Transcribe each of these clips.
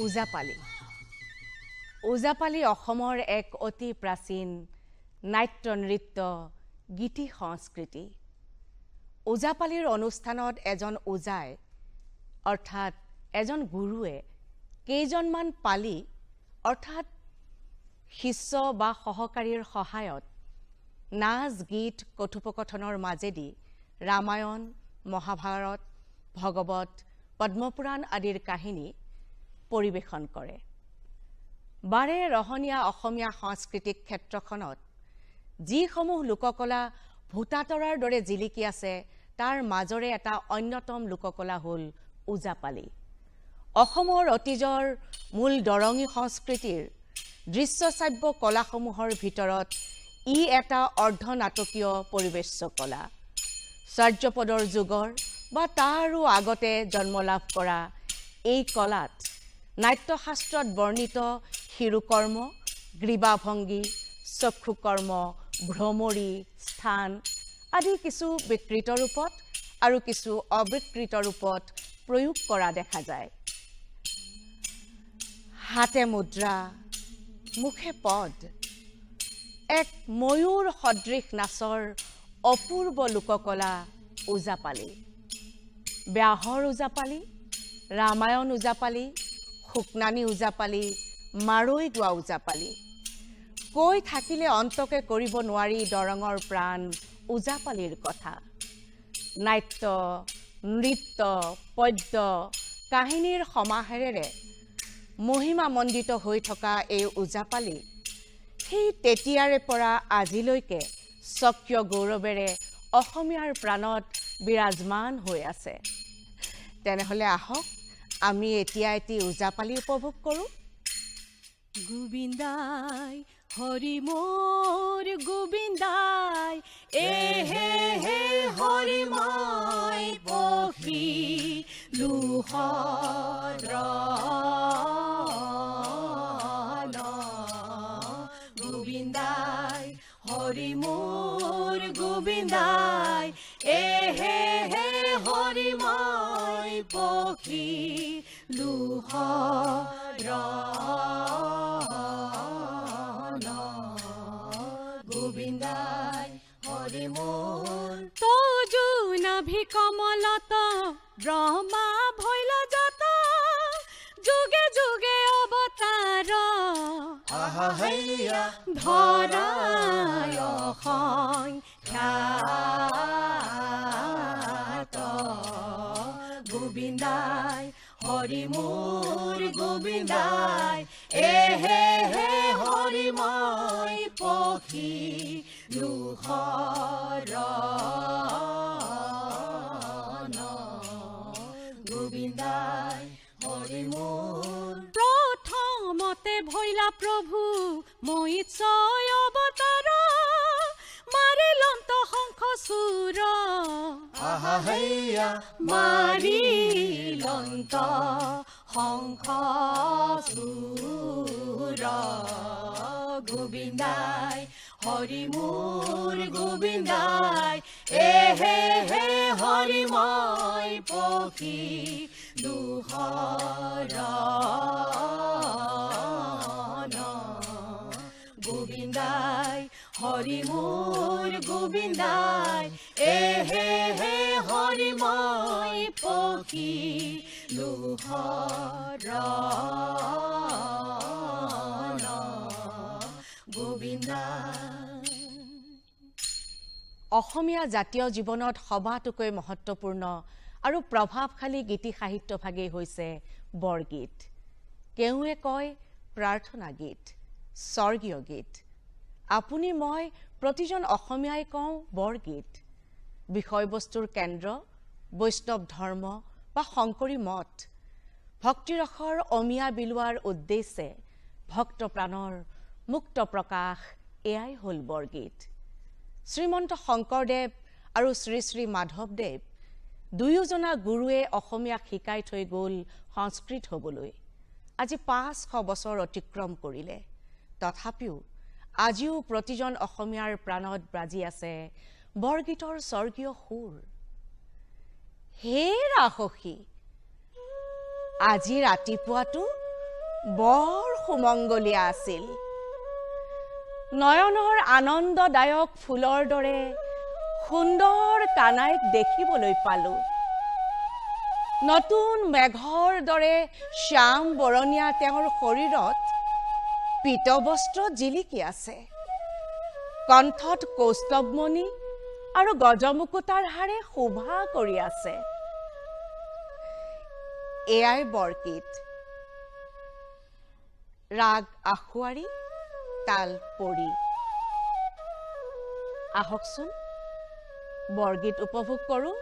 ওজাপালি ওজাপালি অসমৰ এক অতি প্ৰাচীন নাট্য নৃত্য গীতি সংস্কৃতি ওজাপালিৰ অনুষ্ঠানত এজন ওজাই অৰ্থাৎ এজন গুৰুৱে কেইজনমান পালি অৰ্থাৎ শিষ্য বা সহকাৰীৰ সহায়ত নাচ গীত কথোপকথনৰ মাজেদি ৰামায়ণ মহাভাৰত ভগৱত পদ্মপুৰাণ আদিৰ কাহিনী পৰিবেশন কৰে বাৰে ৰহনীয়া অসমীয়া সাংস্কৃতিক ক্ষেত্ৰখনত যিসমূহ লোককলা ভূতাতৰাৰ দৰে জিলিকি আছে তাৰ মাজৰে এটা অন্যতম লোককলা হ'ল ওজাপালি অসমৰ অতীজৰ মূল দৰঙী সংস্কৃতিৰ দৃশ্যশ্ৰাব্য কলাসমূহৰ ভিতৰত ই এটা অৰ্ধনাটকীয় পৰিবেশ্য কলা চাৰ্যপদৰ যুগৰ বা তাৰো আগতে জন্ম লাভ কৰা এই কলাত নাট্যশাস্ত্ৰত বৰ্ণিত শিৰুকৰ্ম গ্ৰীবাভংগী চক্ষুকৰ্ম ভ্ৰমৰী স্থান আদি কিছু বিকৃত ৰূপত আৰু কিছু অবিকৃত ৰূপত প্ৰয়োগ কৰা দেখা যায় হাতে মুদ্ৰা মুখে পদ এক ময়ূৰ সদৃশ নাচৰ অপূৰ্ব লোককলা ওজাপালি ব্যাহৰ ওজাপালি ৰামায়ণ ওজাপালি শুকনানী ওজাপালি মাৰৈ গোৱা ওজাপালি কৈ থাকিলে অন্তকে কৰিব নোৱাৰি দৰঙৰ প্ৰাণ ওজাপালিৰ কথা নাট্য নৃত্য পদ্য কাহিনীৰ সমাহাৰেৰে মহিমামণ্ডিত হৈ থকা এই ওজাপালি সেই তেতিয়াৰে পৰা আজিলৈকে স্বকীয় গৌৰৱেৰে অসমীয়াৰ প্ৰাণত বিৰাজমান হৈ আছে তেনেহলে আহক আমি এতিয়া এটি ওজাপালি উপভোগ কৰোঁ গোবিন্দাই হৰি মোৰ গোবিন্দাই এহে হে হৰি মই পখি লুহৰ গোবিন্দাই হৰি মোৰ গোবিন্দাই এহে হে হৰি মই পখি লুহৰ গোবিন্দাই হৰি মোৰ তজু নাভি কমলত ব্ৰহ্মা ভৈল যত যুগে যুগে অৱতাৰ ধৰায় সংখ্যাত গোবিন্দাই হৰি মোৰ গোবিন্দাই এহে হে হৰি মই পখি লুহৰ গোবিন্দাই হৰি মোৰ প্ৰথমতে ভৈলা প্ৰভু মহিষয় অৱতাৰ মাৰিলন্ত শংখ চুৰ মাৰিলন্ত শংখ চুৰ গোবিন্দাই হৰি মোৰ গোবিন্দাই এহে হে হৰি মই পখি লুহৰ গোবিন্দাই হৰি মোৰ গোবিন্দাই এহে হে হৰি মই পখি লুহৰ অসমীয়া জাতীয় জীৱনত সবাতোকৈ মহত্বপূৰ্ণ আৰু প্ৰভাৱশালী গীতি সাহিত্যভাগেই হৈছে বৰগীত কেউৱে কয় প্ৰাৰ্থনা গীত স্বৰ্গীয় গীত আপুনি মই প্ৰতিজন অসমীয়াই কওঁ বৰগীত বিষয়বস্তুৰ কেন্দ্ৰ বৈষ্ণৱ ধৰ্ম বা শংকৰী মত ভক্তিৰসৰ অমিয়া বিলোৱাৰ উদ্দেশ্যে ভক্ত প্ৰাণৰ মুক্ত প্ৰকাশ এয়াই হ'ল বৰগীত শ্ৰীমন্ত শংকৰদেৱ আৰু শ্ৰী শ্ৰী মাধৱদেৱ দুয়োজনা গুৰুৱে অসমীয়াক শিকাই থৈ গ'ল সংস্কৃত হ'বলৈ আজি 500 বছৰ অতিক্ৰম কৰিলে তথাপিও আজিও প্ৰতিজন অসমীয়াৰ প্ৰাণত বাজি আছে বৰগীতৰ স্বৰ্গীয় সুৰ হে ৰাহসী আজি ৰাতিপুৱাটো বৰ সুমংগলীয়া আছিল। নয়নৰ আনন্দদায়ক ফুলৰ দৰে সুন্দৰ কানাইক দেখিবলৈ পালোঁ। নতুন মেঘৰ দৰে শ্যাম বৰণীয়া তেওঁৰ শৰীৰত পীতবস্ত্ৰ জিলিকি আছে। কণ্ঠত কৌস্তৱমণি আৰু গজমুকুতাৰ হাৰে শোভা কৰি আছে। এয়াই বৰগীত, ৰাগ আখুৱাৰী, তাল পৰি। আহকচোন বৰগীত উপভোগ কৰোঁ।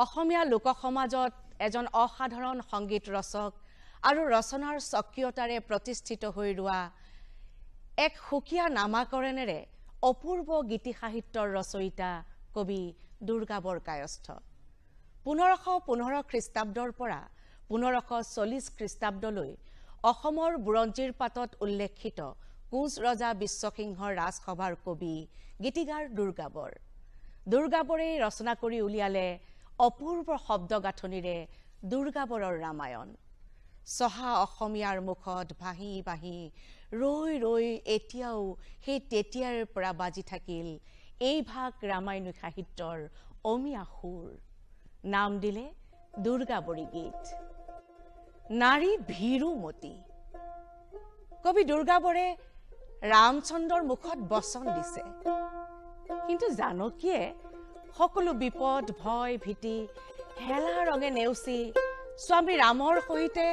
অসমীয়া লোকসমাজত এজন অসাধাৰণ সংগীত ৰচক আৰু ৰচনাৰ সক্ৰিয়তাৰে প্ৰতিষ্ঠিত হৈ ৰোৱা এক সুকীয়া নামাকৰণেৰে অপূৰ্ব গীতি সাহিত্যৰ ৰচয়িতা কবি দুৰ্গা বৰকায়স্থ। 1515 খ্ৰীষ্টাব্দৰ পৰা 1540 খ্ৰীষ্টাব্দলৈ অসমৰ বুৰঞ্জীৰ পাতত উল্লেখিত কোচ ৰজা বিশ্বসিংহৰ ৰাজসভাৰ কবি গীতিকাৰ দুৰ্গাবৰ। দুৰ্গাবৰে ৰচনা কৰি উলিয়ালে অপূৰ্ব শব্দ গাঁথনিৰে দুৰ্গাবৰৰ ৰামায়ণ। চহা অসমীয়াৰ মুখত ভাহি ভাহি ৰৈ ৰৈ এতিয়াও সেই তেতিয়াৰ পৰা বাজি থাকিল এই ভাগ ৰামায়ণী সাহিত্যৰ অমীয়া সুৰ। নাম দিলে দুৰ্গাবৰী গীত। নাৰী ভীৰুমতী। কবি দুৰ্গাবৰে ৰামচন্দ্ৰৰ মুখত বচন দিছে, কিন্তু জানকীয়ে সকলো বিপদ ভয় ভীতি হেলা ৰঙে নেওচি স্বামী ৰামৰ সৈতে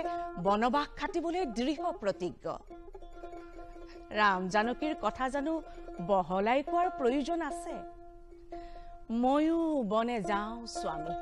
বনবাস খাটিবলৈ দৃঢ় প্ৰতিজ্ঞ। ৰাম জানকীৰ কথা জানো বহলাই কোৱাৰ প্ৰয়োজন আছে? ময়ো বনে যাওঁ স্বামী।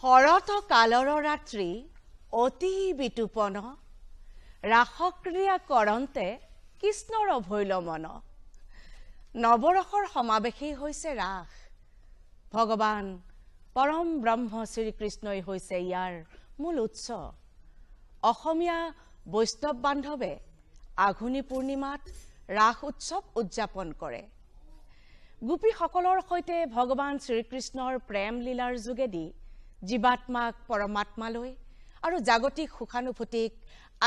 শৰৎ কালৰ ৰাত্ৰি অতি বিতুপন, ৰাসক্ৰিয়া কৰন্তে কৃষ্ণৰ ভৈল মন। নৱৰসৰ সমাৱেশেই হৈছে ৰাস। ভগৱান পৰম ব্ৰহ্ম শ্ৰীকৃষ্ণই হৈছে ইয়াৰ মূল উৎস। অসমীয়া বৈষ্ণৱ বান্ধৱে আঘোণী পূৰ্ণিমাত ৰাস উৎসৱ উদযাপন কৰে। গোপীসকলৰ সৈতে ভগৱান শ্ৰীকৃষ্ণৰ প্ৰেম লীলাৰ যোগেদি জীৱাত্মাক পৰমাত্মালৈ আৰু জাগতিক সুখানুভূতিক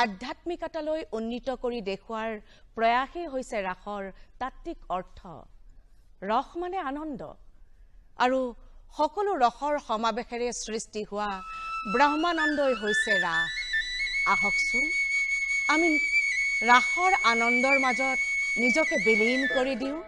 আধ্যাত্মিকতালৈ উন্নীত কৰি দেখুৱাৰ প্ৰয়াসেই হৈছে ৰাসৰ তাত্ত্বিক অৰ্থ। ৰস মানে আনন্দ, আৰু সকলো ৰসৰ সমাবেশেৰে সৃষ্টি হোৱা ব্ৰহ্মানন্দই হৈছে ৰাস। আহকচোন আমি ৰাসৰ আনন্দৰ মাজত নিজকে বিলীন কৰি দিওঁ।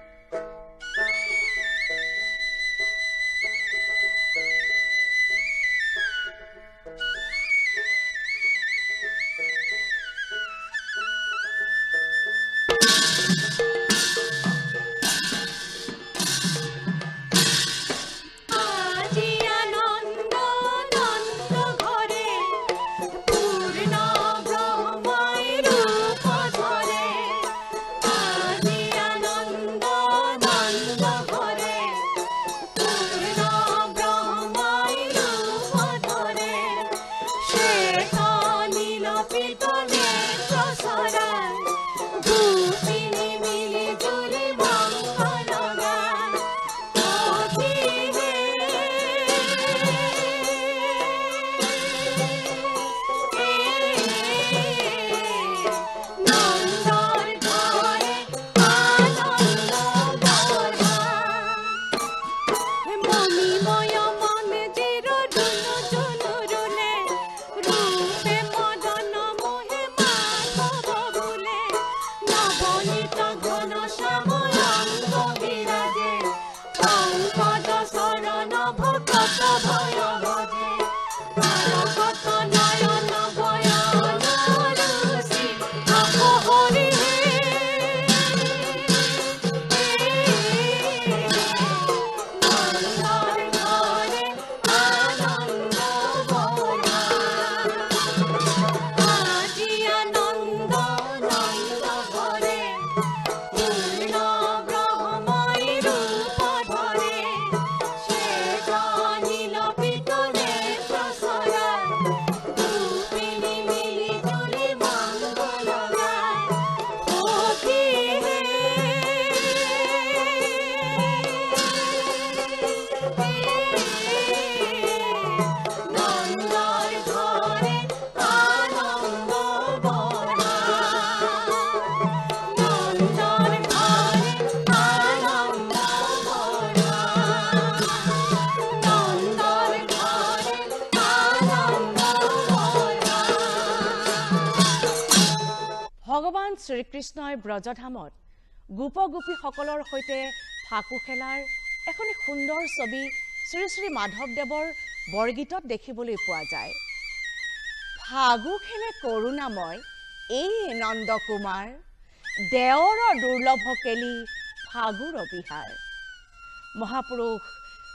ভগৱান শ্ৰীকৃষ্ণই ব্ৰজধামত গোপগোপীসকলৰ সৈতে ফাকু খেলাৰ এখন সুন্দৰ ছবি শ্ৰী শ্ৰী মাধৱদেৱৰ বৰগীতত দেখিবলৈ পোৱা যায়। ফাগু খেলে কৰুণাময় এই নন্দকুমাৰ, দেৱৰ দুৰ্লভ কেলি ফাগুৰ বিহাৰ। মহাপুৰুষ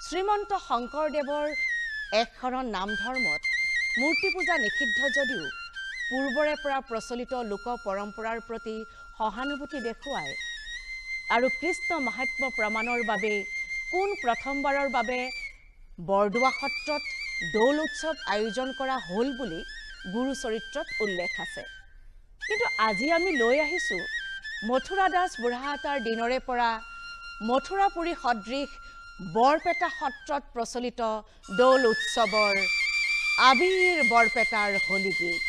শ্ৰীমন্ত শংকৰদেৱৰ একশৰণ নাম ধৰ্মত মূৰ্তি পূজা নিষিদ্ধ যদিও পূৰ্বৰে পৰা প্ৰচলিত লোক পৰম্পৰাৰ প্ৰতি সহানুভূতি দেখুৱাই আৰু কৃষ্ণ মাহাত্ম্য প্ৰমাণৰ বাবে কোন প্ৰথমবাৰৰ বাবে বৰদোৱা সত্ৰত দৌল উৎসৱ আয়োজন কৰা হ'ল বুলি গুৰু চৰিত্ৰত উল্লেখ আছে। কিন্তু আজি আমি লৈ আহিছোঁ মথুৰা দাস বুঢ়াহাটৰ দিনৰে পৰা মথুৰাপুৰী সদৃশ বৰপেটা সত্ৰত প্ৰচলিত দৌল উৎসৱৰ আবিৰ বৰপেটাৰ হোলী গীত।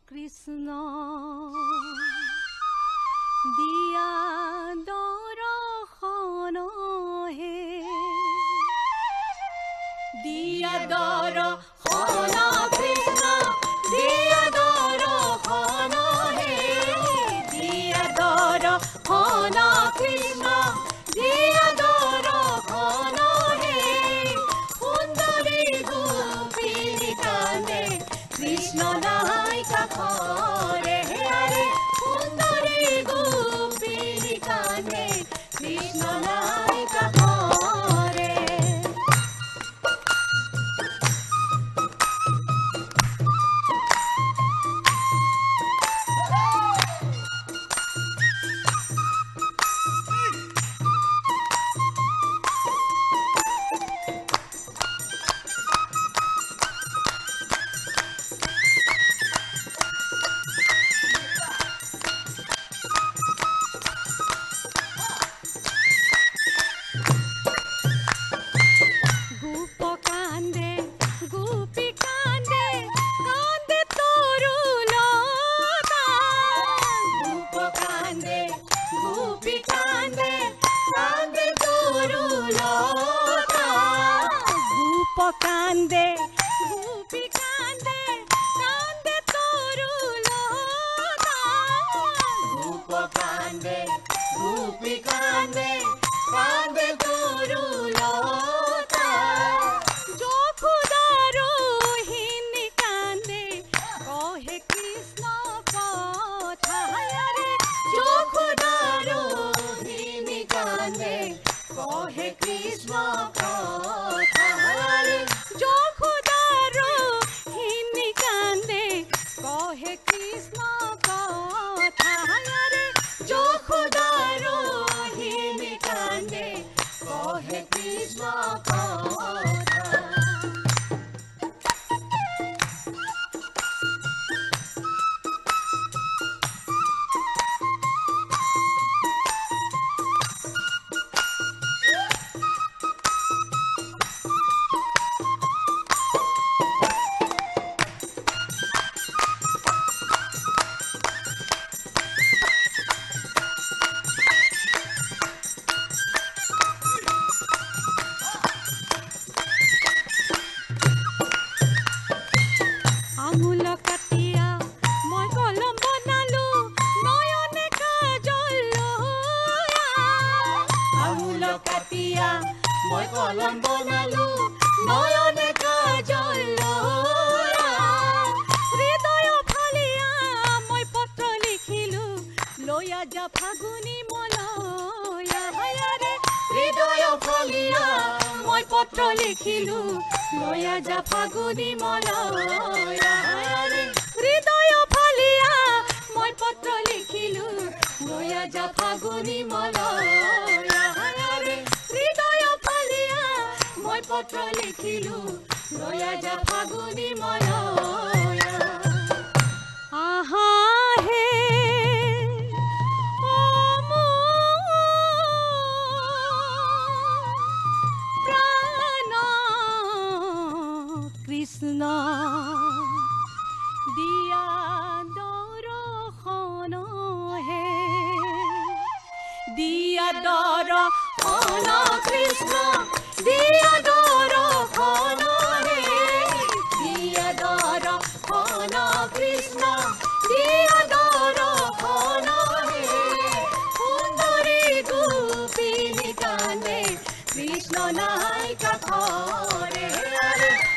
কৃষ্ণ কৃষ্ণ কথাৰে যশোদাৰো হিনি কান্দে কহে কৃষ্ণ কথাৰে যশোদাৰো হিনি কান্দে কহে কৃষ্ণ কথা মই কলম বনালো নয়নে কাজল হৃদয় ফালিয়া মই পত্ৰ লিখিলো লয়া যা ফাগুনি মলয়া হায়াৰে হৃদয় ফালিয়া মই পত্ৰ লিখিলো লয়া যা ফাগুনি মলয়া হায়াৰে হৃদয় ফালিয়া মই পত্ৰ লিখিলো লয়া যা ফাগুনি মলয়া হায়াৰে হৃদয় ফালিয়া মই পত্ৰ লিখিলো লয়া যা ফাগুনি মলয়া আহা হে ও প্ৰাণ কৃষ্ণ দিয়া দৰ্শন হে দিয়া দৰ্শন কৃষ্ণ দিয়া দৰ্শন হে দিয়া দৰ্শন কৃষ্ণ দিয়া দৰ্শন হে সুন্দৰী গোপিনী কান্দে কৃষ্ণ নাই কাষৰে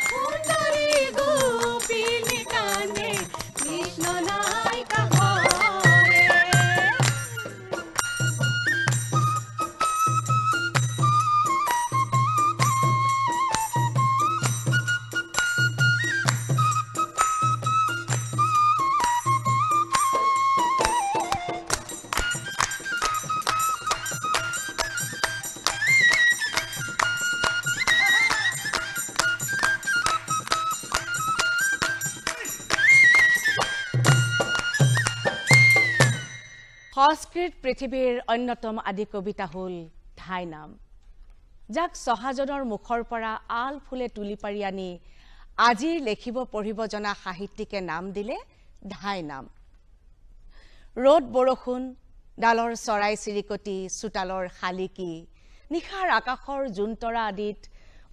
সুন্দৰী গোপিনী কান্দে কৃষ্ণ নাই কাষৰে সংস্কৃত পৃথিৱীৰ অন্যতম আদি কবিতা হ'ল ধাই নাম, যাক চহাজনৰ মুখৰ পৰা আল ফুলে তুলি পাৰি আনি আজিৰ লেখিব পঢ়িব জনা সাহিত্যিকে নাম দিলে ধাই নাম। ৰ'দ বৰষুণ, ডালৰ চৰাই চিৰিকটি, চোতালৰ শালিকী, নিশাৰ আকাশৰ জোনতৰা আদিত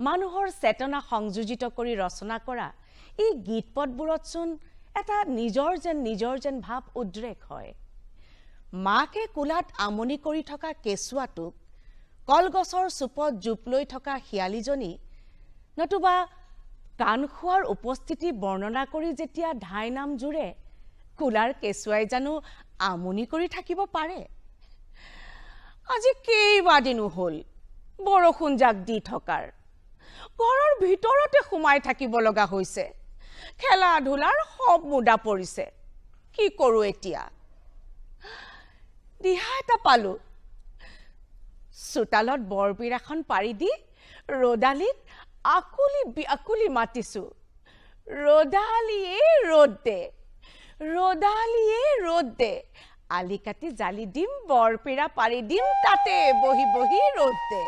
মানুহৰ চেতনা সংযোজিত কৰি ৰচনা কৰা এই গীতপদবোৰতচোন এটা নিজৰ যেন ভাৱ উদ্ৰেক হয়। মাকে কোলাত আমনি কৰি থকা কেঁচুৱাটোক, কলগছৰ চুপত জোপ লৈ থকা শিয়ালীজনী, নতুবা কাণ খোৱাৰ উপস্থিতি বৰ্ণনা কৰি যেতিয়া ধাই নাম জুৰে, কোলাৰ কেঁচুৱাই জানো আমনি কৰি থাকিব পাৰে? আজি কেইবাদিনো হ'ল বৰষুণ জাক দি থকাৰ, ঘৰৰ ভিতৰতে সোমাই থাকিব লগা হৈছে। খেলা ধূলাৰ সব মুদা পৰিছে, কি কৰোঁ এতিয়া? দিহা এটা পালো, চোতালত বৰবিৰাখন পাৰি দি ৰদালিক আকুলি মাতিছো, ৰদালিয়ে ৰ'দ দে, ৰদালিয়ে ৰ'দ দে, আলি কাটি জালি দিম, বৰপিৰা পাৰি দিম, তাতে বহি বহি ৰ'দ দে।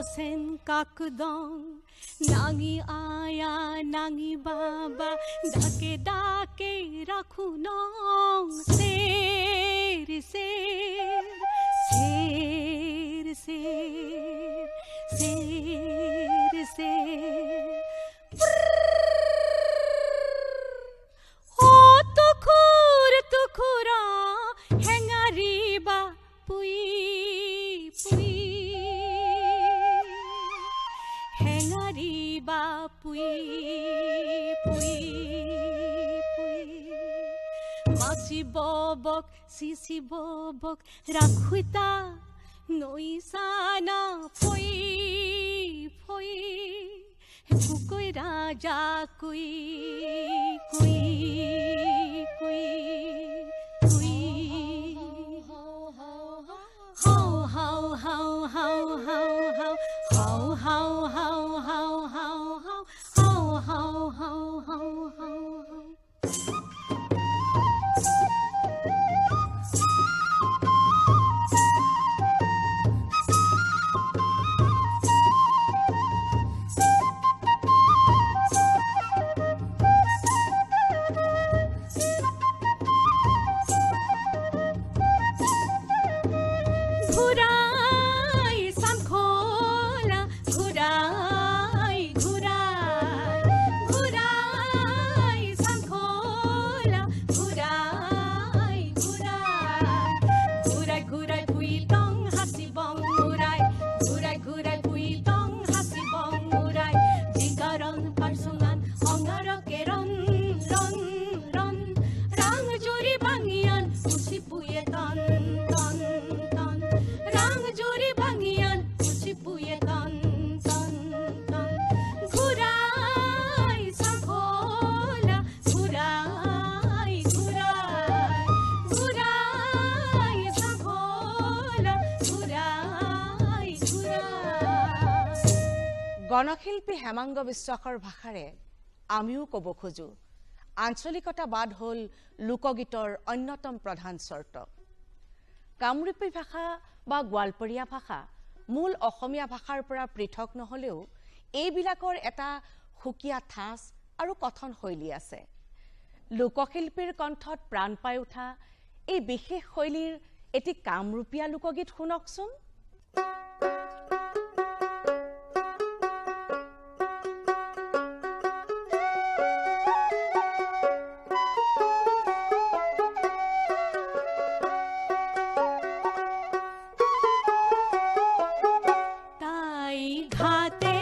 sen kakdong nangi aya nangi baba dake dake rakhunong ser ser ser ser ser ser tukhura hengariba pui pui hengariba pui pui pui masi bobok sisi bobok rakhuita noisana pui pui kukoi raja kui kui kui kui how how how how how how how how how how how how how how how how घुराई संखोला घुराई घुराई घुराई संखोला घुराई घुराई घुराई घुराई भुइतong hasibong murai घुराई घुराई भुइतong hasibong murai jigaron parsungan ongarake ron ron ron rang juri bangian usipuye ton ton ton rang juri bangian usipuye ton ton ton घुराई संखोला घुराई घुराई घुराई संखोला घुराई घुराई গণশিল্পী হেমাংগ বিশ্বাসৰ ভাষাৰে আমিও ক'ব খোজো আঞ্চলিকতাবাদ হ'ল লোকগীতৰ অন্যতম প্ৰধান চৰ্ত কামৰূপী ভাষা বা গোৱালপৰীয়া ভাষা মূল অসমীয়া ভাষাৰ পৰা পৃথক নহলেও এইবিলাকৰ এটা সুকীয়া ঠাঁচ আৰু কথন শৈলী আছে লোকশিল্পীৰ কণ্ঠত প্ৰাণ পাই উঠা এই বিশেষ শৈলীৰ এটি কামৰূপীয়া লোকগীত শুনকচোন घाते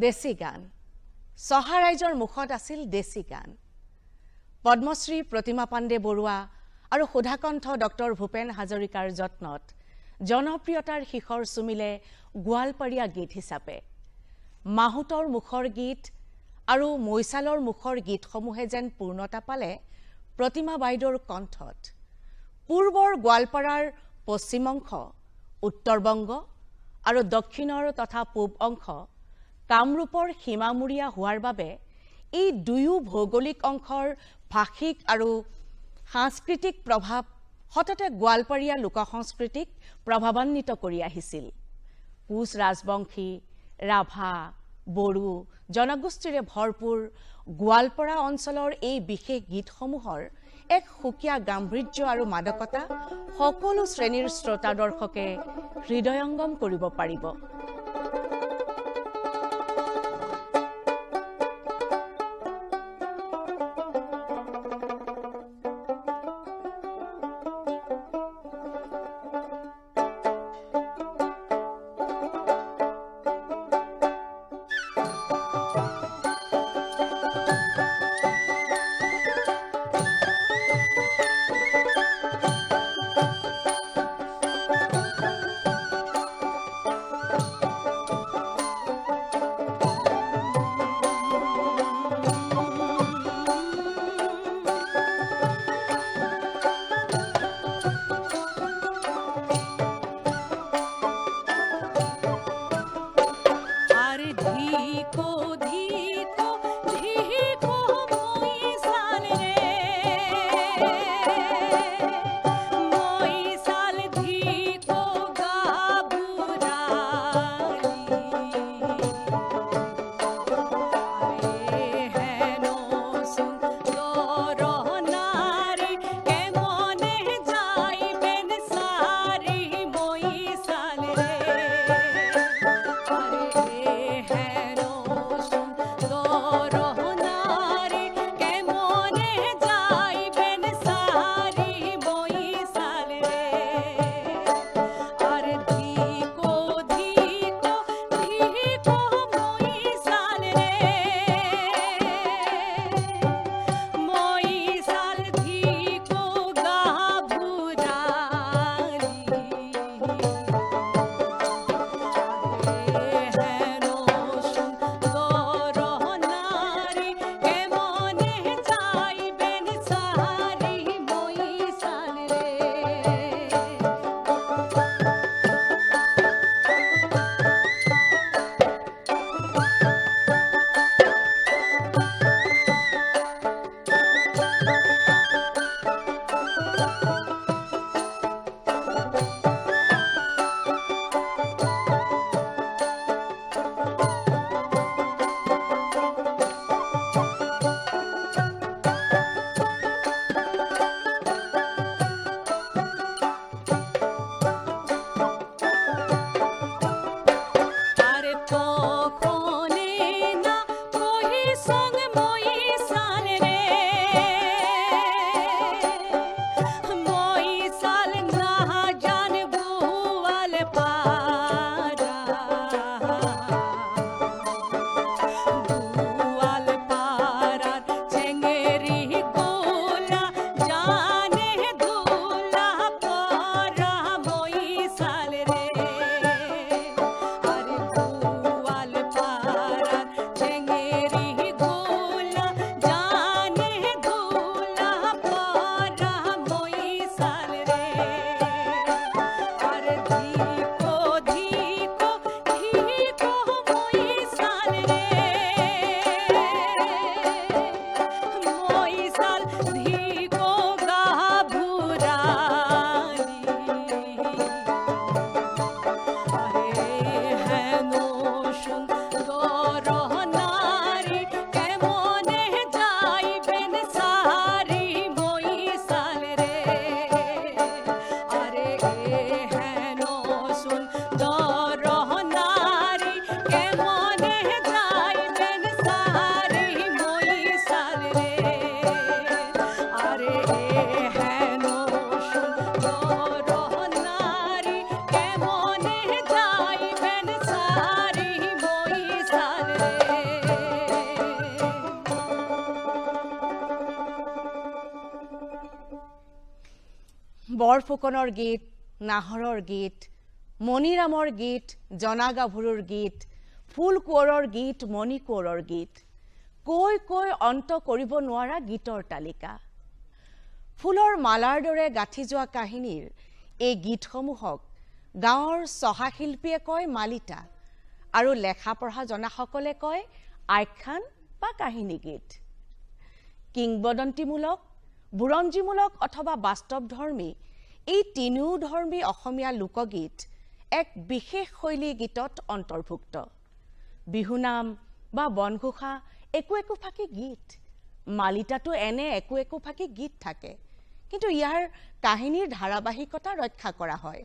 দেশী গান চহা ৰাইজৰ মুখত আছিল দেশী গান পদ্মশ্ৰী প্ৰতিমা পাণ্ডে বৰুৱা আৰু সুধাকণ্ঠ ডক্টৰ ভূপেন হাজৰিকাৰ যত্নত জনপ্ৰিয়তাৰ শিখৰ চুমিলে গোৱালপাৰীয়া গীত হিচাপে মাহুতৰ মুখৰ গীত আৰু মৈছালৰ মুখৰ গীতসমূহে যেন পূৰ্ণতা পালে প্ৰতিমা বাইদেউৰ কণ্ঠত পূৰ্বৰ গোৱালপাৰাৰ পশ্চিম অংশ উত্তৰবংগ আৰু দক্ষিণৰ তথা পূব অংশ কামৰূপৰ সীমামূৰীয়া হোৱাৰ বাবে এই দুয়ো ভৌগোলিক অংশৰ ভাষিক আৰু সাংস্কৃতিক প্ৰভাৱ হঠাতে গোৱালপাৰীয়া লোকসংস্কৃতিক প্ৰভাৱান্বিত কৰি আহিছিল কোচ ৰাজবংশী ৰাভা বড়ো জনগোষ্ঠীৰে ভৰপূৰ গোৱালপাৰা অঞ্চলৰ এই বিশেষ গীতসমূহৰ এক সুকীয়া গাম্ভীৰ্য আৰু মাদকতা সকলো শ্ৰেণীৰ শ্ৰোতা দৰ্শকে হৃদয়ংগম কৰিব পাৰিব বৰফুকনৰ গীত, নাহৰৰ গীত, মণিৰামৰ গীত, জনা গাভৰুৰ গীত, ফুল কোঁৱৰৰ গীত, মণি কোঁৱৰৰ গীত, কৈ কৈ অন্ত কৰিব নোৱাৰা গীতৰ তালিকা। ফুলৰ মালাৰ দৰে গাঁঠি যোৱা কাহিনীৰ এই গীতসমূহক গাঁৱৰ চহা শিল্পীয়ে কয় মালিতা আৰু লেখা পঢ়া জনাসকলে কয় আখ্যান বা কাহিনী গীত। কিংবদন্তিমূলক, বুৰঞ্জীমূলক অথবা বাস্তৱধৰ্মী এই তিনিওধৰ্মী অসমীয়া লোকগীত এক বিশেষ শৈলী গীতত অন্তৰ্ভুক্ত। বিহুনাম বা বনঘোষা একো একো ফাঁকি গীত, মালিতাতো এনে একো একো ফাঁকি গীত থাকে, কিন্তু ইয়াৰ কাহিনীৰ ধাৰাবাহিকতা ৰক্ষা কৰা হয়।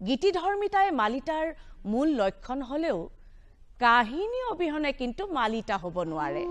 গীতিধৰ্মিতাই মালিতাৰ মূল লক্ষণ হলেও কাহিনী অবিহনে কিন্তু মালিতা হ'ব নোৱাৰে।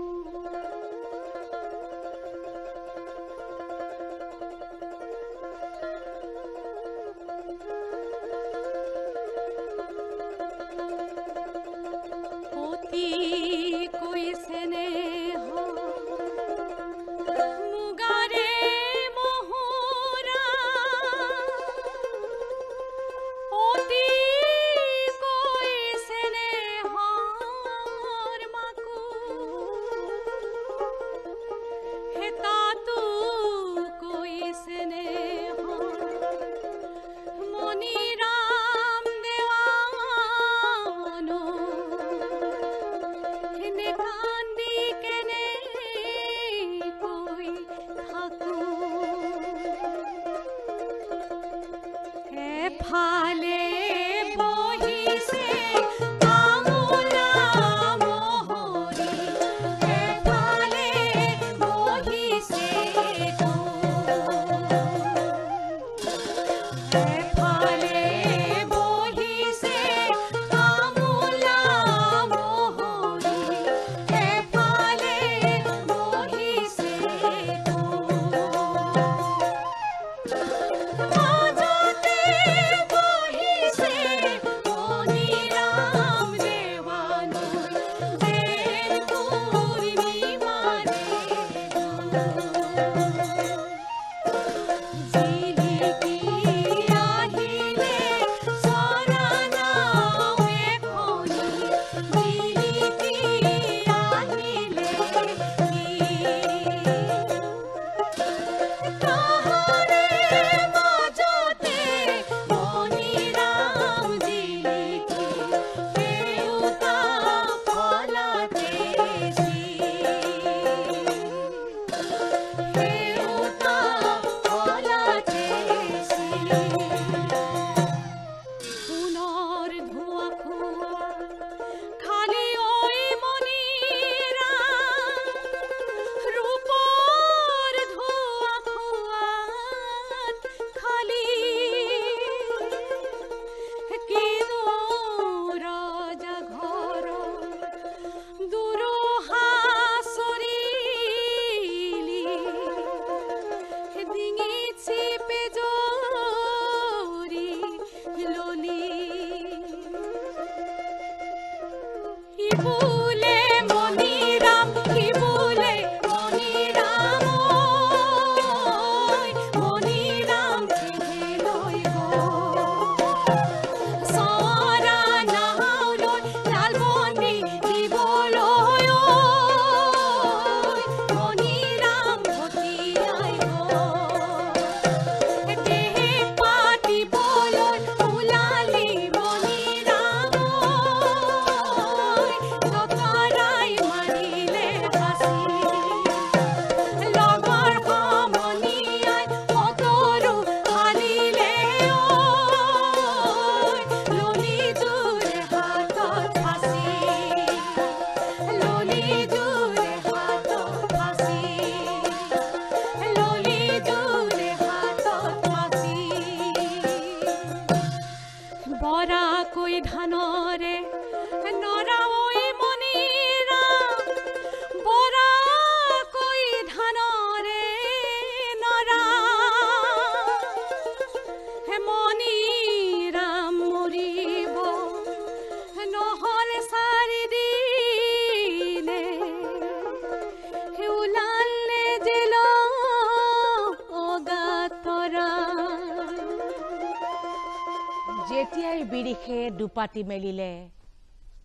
যেতিয়াই বিৰিখে দুপাতি মেলিলে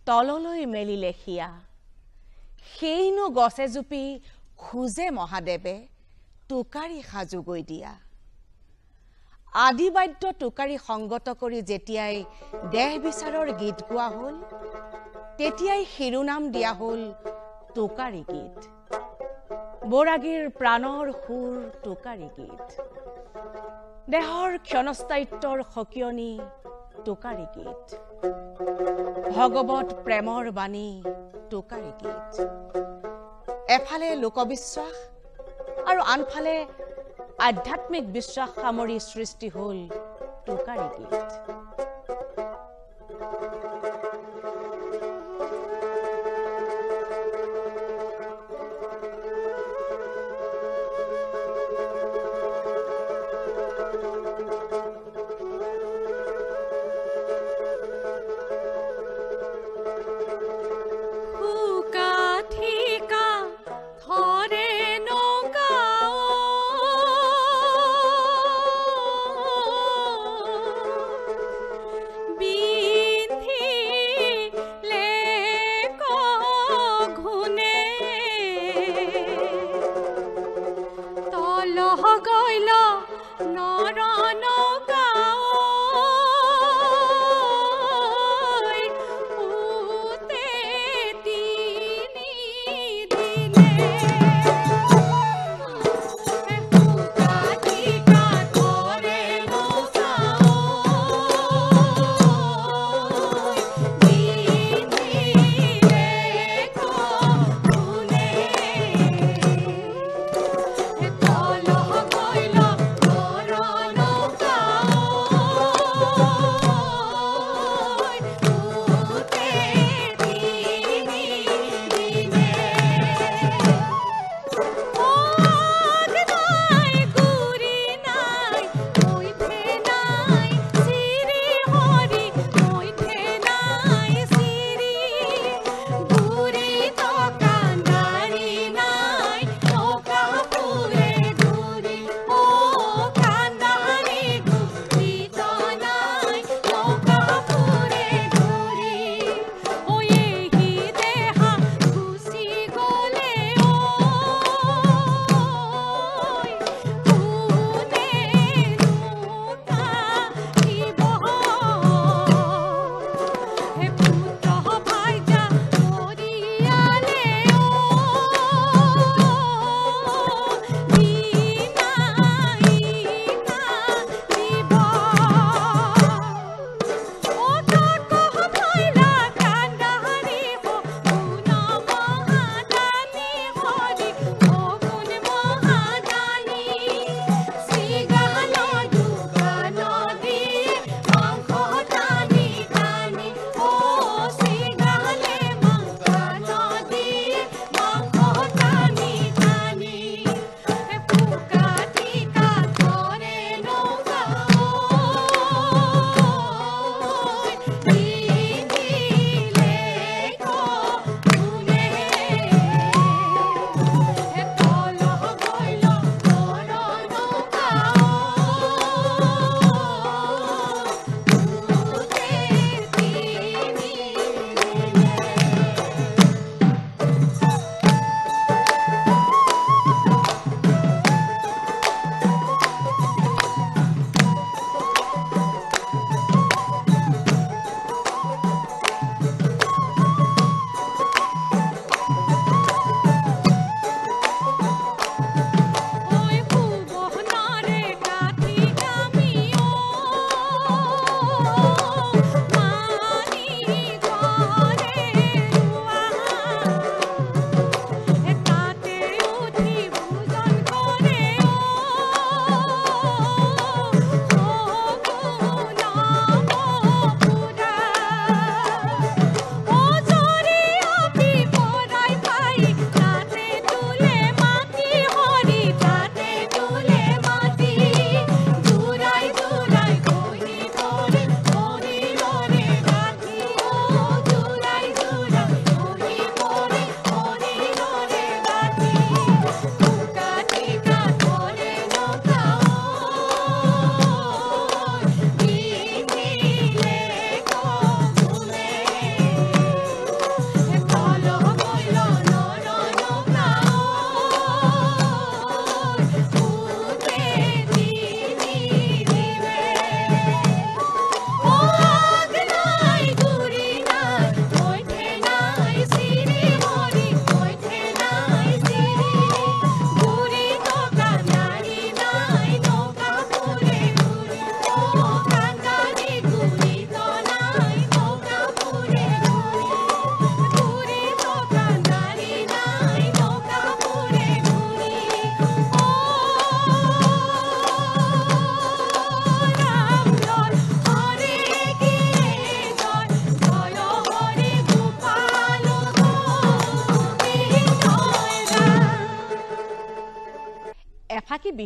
তললৈ মেলিলে হিয়া সেইনো গছে জুপি খোজে মহাদেৱে টোকাৰী সাজু গৈ দিয়া আদিবাদ্য টোকাৰী সংগত কৰি যেতিয়াই দেহ বিচাৰৰ গীত গোৱা হ'ল তেতিয়াই শিৰোনাম দিয়া হ'ল টোকাৰী গীত বৰাগীৰ প্ৰাণৰ সুৰ টোকাৰী গীত দেহৰ ক্ষণস্থায়িত্বৰ সকিয়নি টোকাৰী গীত ভগৱত প্ৰেমৰ বাণী টোকাৰী গীত এফালে লোকবিশ্বাস আৰু আনফালে আধ্যাত্মিক বিশ্বাস সামৰি সৃষ্টি হ'ল টোকাৰী গীত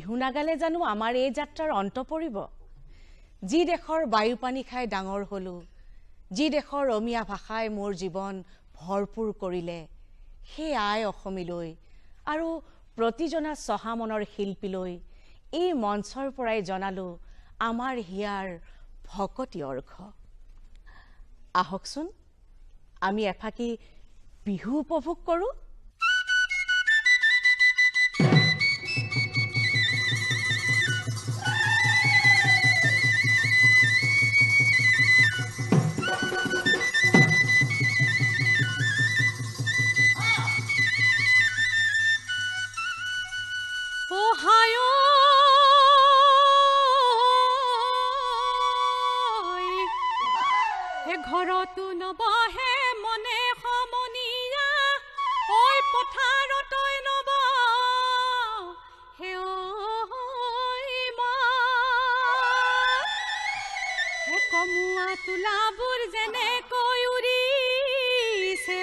বিহু নাগালে জানো আমাৰ এই যাত্ৰাৰ অন্ত পৰিব যি দেশৰ বায়ু পানী খাই ডাঙৰ হলো যি দেশৰ অমিয়া ভাষাই মোৰ জীৱন ভৰপূৰ কৰিলে সেই আই অসমিলৈ আৰু প্ৰতিজনা চহা মনৰ শিল্পীলৈ এই মঞ্চৰ পৰাই জনালো আমাৰ হিয়াৰ ভকতি অৰ্ঘ আহকচোন আমি এফাকি বিহু উপভোগ কৰো ঘৰতো নবহে মনে সমনীয়া ঐ পথাৰতৈ নব হে কমুৱা তোলাবোৰ যেনেকৈ উৰিছে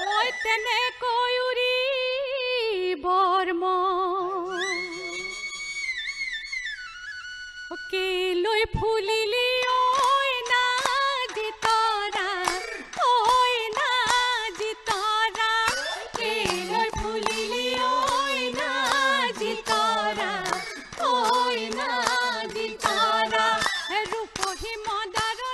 ঐ তেনেকৈ উৰি বৰ্ম কেলৈ ফুলিলি ৰূপহী মদাৰ